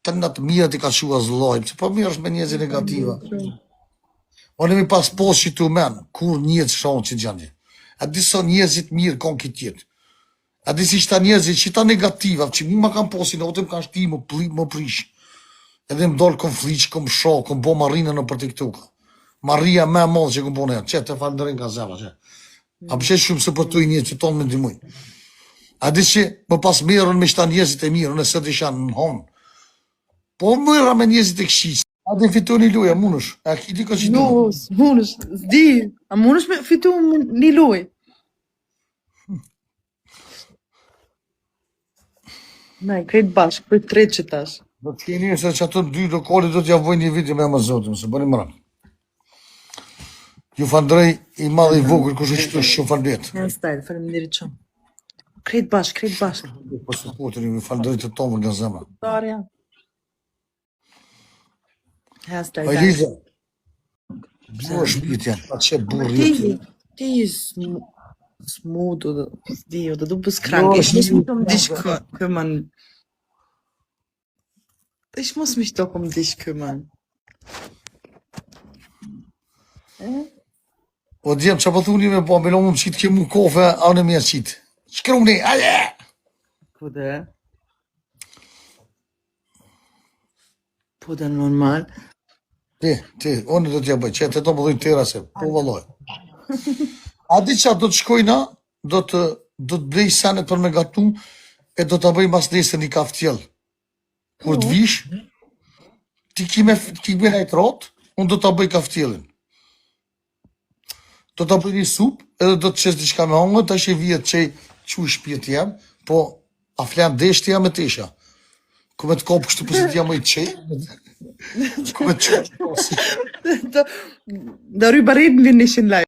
të në të mirët i ka shua zlojmë, që po mirë është me njerëzit negativa. Unë mi pas posë që të men, kur njerëz shonë që gjendje. A di sa njerëzit mirë konë këtë jetë. A di si shta njerëzit që ta negativa, që mu ma kam posin, o të më kanë shti, më prish. Edhe më dollë kom fliqë, kom shoh, kom bo marina në për TikTok. Maria me modhë që kom bo në jetë, që të falëndërin ka zemra, që. A përshë shumë se për të i një që tonë me ndimuj. A di që më pas merën me shta njerëzit e mirë, nëse të isha në honë. Po mëra me njerëzit e këshqisë. A di fitu një luja, munësh? A kiti ka qitu? Jo, munësh, s'di. A munësh me fitu një luj? Ne, krejt bashkë, për të që tash. Do të keni se që ato dy lokali do t'ja vojnë një video me Amazotën, se bëni mëra. Ju fandrej i madhe i vogër, kush është të shumë faldet. Në stajlë, faleminderit shumë. Krejt bashkë. Po së potëri, ju fandrej të tomë nga zemra. Darja. Hashtag. Eliza, bua shpitja, atë që burë jetë. Ti smudu, s'di, do du bës krank. Ich muss mich um dich kümmern. Ich muss mich doch um dich kümmern. O djemë, që po thuni me po, me lo më qitë ke mu kofe, a në mja qitë. Shkrumni, aje! Kude? Puder normal. Ti, unë do t'ja bëj, që të të më dhujnë tëra se, po valoj. A di që do të shkojna, do të blej senet për me gatu, e do të bëj mas nesër një kaftjel. Kur të vish, ti kime hajt rot, unë do të bëj kaftjelin. Do të bëj një sup, edhe do të qes diçka me hongët, ta që i vijet që i shpjet jam, po a flan deshti jam e tesha. Ku me të kopë kështu përsi t'jam e qej, ku me të qërë. Darüber reden wir nicht in live.